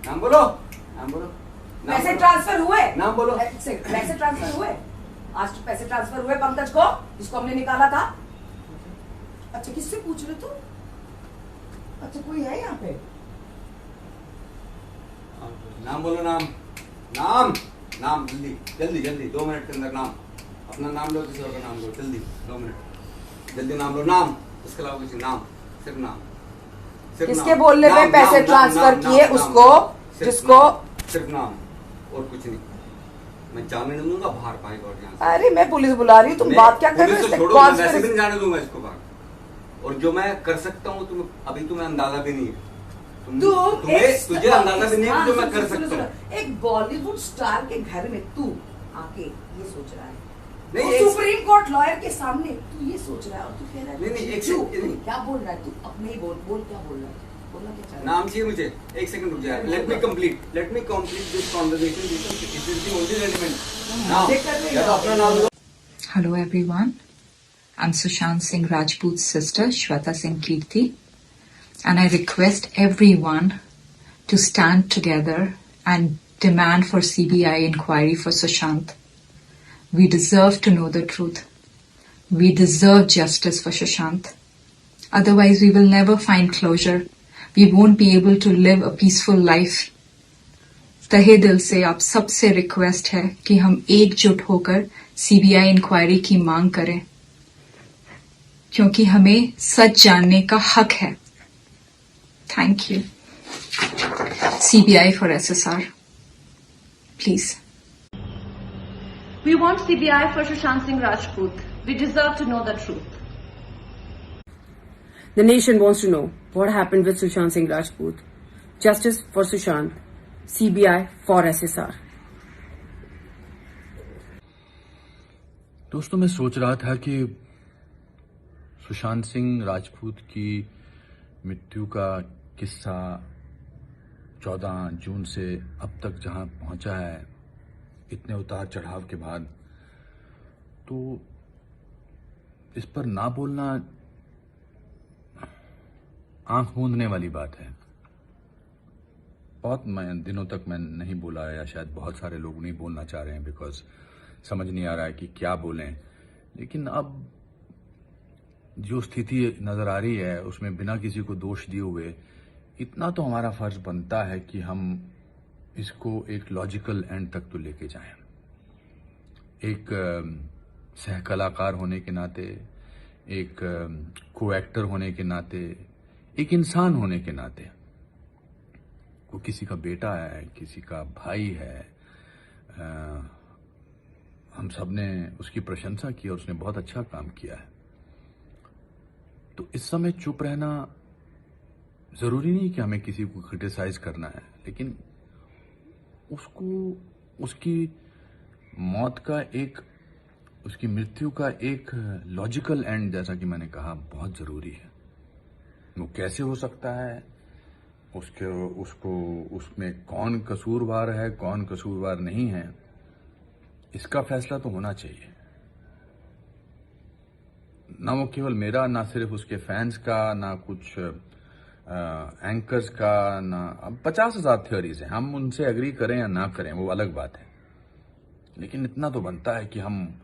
नाम बोलो, नाम बोलो। पैसे ट्रांसफर हुए? नाम बोलो। पैसे ट्रांसफर हुए? आज पैसे ट्रांसफर हुए पंकज को, जिसको हमने निकाला था? अच्छा, किससे पूछ रहे तू? अच्छा, कोई है यहाँ पे? नाम बोलो, नाम नाम नाम, जल्दी जल्दी जल्दी, 2 मिनट के अंदर नाम, अपना नाम लो, किसी और का नाम लो, जल्दी 2 मिनट, जल्दी नाम लो, नाम, इसके अलावा कुछ नाम, सिर्फ नाम, सिर्फ किसके नाम, बोलने पे नाम, पैसे नाम, ट्रांसफर नाम, किए नाम, उसको, सिर्फ जिसको? नाम, सिर्फ नाम और कुछ नहीं। मैं जाने नहीं दूंगा बाहर, पाई कोर्ट यहाँ से। अरे मैं पुलिस बुला रही हूँ, तुम बात क्या कर रहे हो? छोड़ो, मैं वैसे भी नहीं जाने दूंगा इसको बाहर। और जो मैं कर सकता हूँ तुम्हें अंदाजा भी नहीं है। तुझे अंदाजा भी नहीं है जो मैं कर सकता हूँ। एक बॉलीवुड स्टार के घर में तू आके ये सोच रहा है, नहीं, सुप्रीम कोर्ट लॉयर के सामने तू ये सोच रहा है, और तू कह रहा है नहीं, क्या बोल रहा है तू? अपने ही बोल क्या बोल रहा है? बोलना क्या चाह रहा है? नाम चाहिए मुझे, 1 सेकंड रुक जाए। Let me complete this conversation. This is the only element now. या तो अपना नाम लो। Hello everyone, I'm Sushant Singh Rajput's sister Shweta Singh Kirti, and I request everyone to stand together and demand for CBI inquiry for Sushant. We deserve to know the truth. We deserve justice for Sushant. Otherwise we will never find closure. We won't be able to live a peaceful life. तहे दिल से आप सबसे request है कि हम एकजुट होकर सीबीआई इंक्वायरी की मांग करें, क्योंकि हमें सच जानने का हक है। Thank you. CBI for SSR, please. We want CBI for Sushant Singh Rajput. We deserve to know the truth. The nation wants to know what happened with Sushant Singh Rajput. Justice for Sushant. CBI for SSR. दोस्तों, मैं सोच रहा था कि सुशांत सिंह राजपूत की मृत्यु का किस्सा 14 जून से अब तक जहां पहुंचा है, इतने उतार चढ़ाव के बाद, तो इस पर ना बोलना आंख मूंदने वाली बात है। बहुत दिनों तक मैं नहीं बोला, या शायद बहुत सारे लोग नहीं बोलना चाह रहे हैं बिकॉज समझ नहीं आ रहा है कि क्या बोलें। लेकिन अब जो स्थिति नजर आ रही है उसमें बिना किसी को दोष दिए हुए इतना तो हमारा फर्ज बनता है कि हम इसको एक लॉजिकल एंड तक तो लेके जाएं। एक सह कलाकार होने के नाते, एक को एक्टर होने के नाते, एक इंसान होने के नाते, वो किसी का बेटा है, किसी का भाई है, हम सब ने उसकी प्रशंसा की और उसने बहुत अच्छा काम किया है। तो इस समय चुप रहना जरूरी नहीं कि हमें किसी को क्रिटिसाइज करना है, लेकिन उसको उसकी मौत का एक, उसकी मृत्यु का एक लॉजिकल एंड, जैसा कि मैंने कहा, बहुत जरूरी है। वो कैसे हो सकता है, उसमें कौन कसूरवार है, कौन कसूरवार नहीं है, इसका फैसला तो होना चाहिए। ना वो केवल मेरा, ना सिर्फ उसके फैंस का, ना कुछ एंकर्स का, ना, अब 50,000 थ्योरीज हैं, हम उनसे एग्री करें या ना करें वो अलग बात है। लेकिन इतना तो बनता है कि हम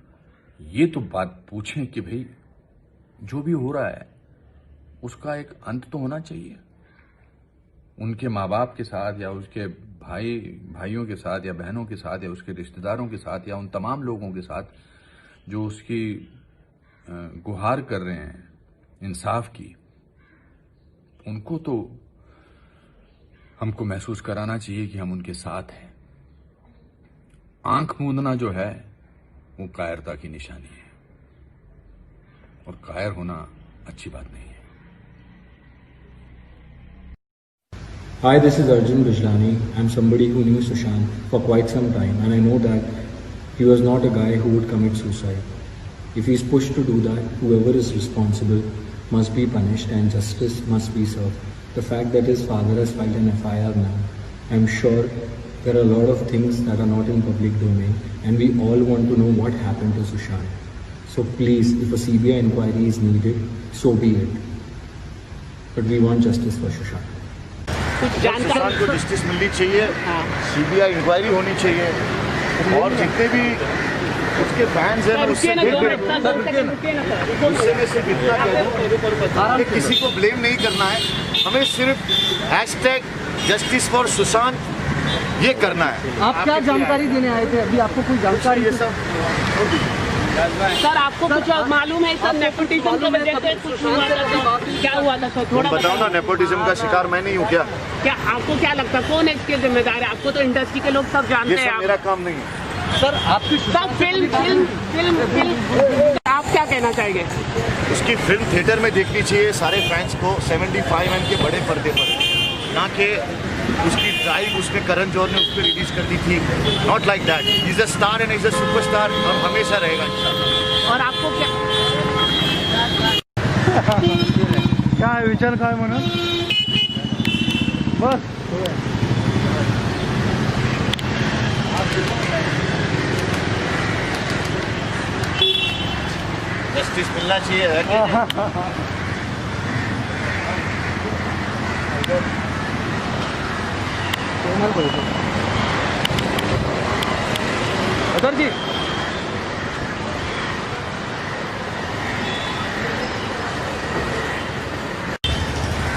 ये तो बात पूछें कि भाई जो भी हो रहा है उसका एक अंत तो होना चाहिए। उनके माँ बाप के साथ, या उसके भाइयों के साथ, या बहनों के साथ, या उसके रिश्तेदारों के साथ, या उन तमाम लोगों के साथ जो उसकी गुहार कर रहे हैं इंसाफ की, उनको तो हमको महसूस कराना चाहिए कि हम उनके साथ हैं। आंख मूंदना जो है वो कायरता की निशानी है, और कायर होना अच्छी बात नहीं है। Hi, this is Arjun Bijlani. I'm somebody who knew Sushant for quite some time, and I know that he was not a guy who would commit suicide. If he's pushed to do that, whoever is responsible must be punished and justice must be served. The fact that his father has filed an FIR now, I'm sure there are a lot of things that are not in public domain, and we all want to know what happened to Sushant. So please, if a CBI inquiry is needed, so be it. But we want justice for Sushant. Sushant को justice मिलनी चाहिए, CBI inquiry होनी चाहिए और जितने भी उसके fans हैं उससे में सिर्फ इतना कहूं कि किसी को ब्लेम नहीं करना है, हमें सिर्फ #जस्टिस फॉर सुशांत ये करना है। आप क्या जानकारी देने आए थे? अभी आपको कोई जानकारी? ये सब सर आपको कुछ मालूम है सर? नेपोटिज्म की वजह से कुछ हुआ था, क्या हुआ था सर? थोड़ा बताओ ना। नेपोटिज्म का शिकार मैं नहीं हूँ क्या? क्या आपको क्या लगता है कौन है इसके जिम्मेदार है? आपको तो इंडस्ट्री के लोग सब जानते हैं। मेरा काम नहीं है सर। आपकी सर फिल्म आप क्या कहना चाहेंगे? उसकी फिल्म थिएटर में देखनी चाहिए सारे फैंस को 75mm के बड़े पर्दे पर, ना कि उसकी ड्राइव उसमें करण जौहर ने उस पर रिलीज कर दी थी। Not like that. He is a star and is a superstar और हमेशा रहेगा इंशाल्लाह। और आपको क्या काय विचार काय म्हणून बस जस्टिस मिलना चाहिए। अदर जी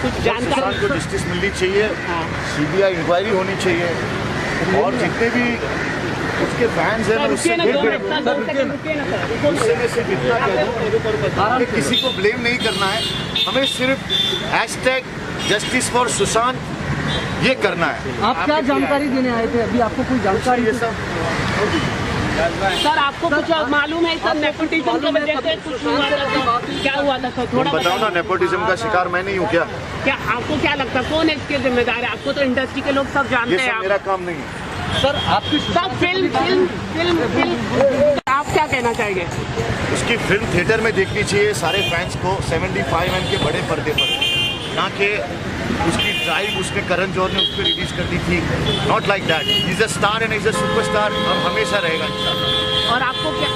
कुछ जानकारी? सुशांत को जस्टिस मिलनी चाहिए, सीबीआई इंक्वायरी होनी चाहिए और जितने भी उसके फैंस हैं उससे में सिर्फ इतना कहूं कि किसी को ब्लेम नहीं करना है, हमें सिर्फ #जस्टिस फॉर सुशांत ये करना है। आप क्या जानकारी देने आए थे? अभी आपको कोई जानकारी? ये सब सर आपको कुछ मालूम है सर? नेपोटिज्म की वजह से कुछ हुआ था, क्या हुआ था सर? थोड़ा बताओ ना। नेपोटिज्म का शिकार मैं नहीं हूँ क्या? क्या आपको क्या लगता है कौन है इसके जिम्मेदार है? आपको तो इंडस्ट्री के लोग सब जानते हैं। मेरा काम नहीं है सर। आपकी सर फिल्म आप क्या कहना चाहेंगे? उसकी फिल्म थिएटर में देखनी चाहिए सारे फैंस को 75mm के बड़े पर्दे पर, ना कि उसकी ड्राइव उसमें करण जौहर ने उस पर रिलीज कर दी थी। Not like that. He is a star and is a superstar और हमेशा रहेगा इंशाल्लाह। और आपको क्या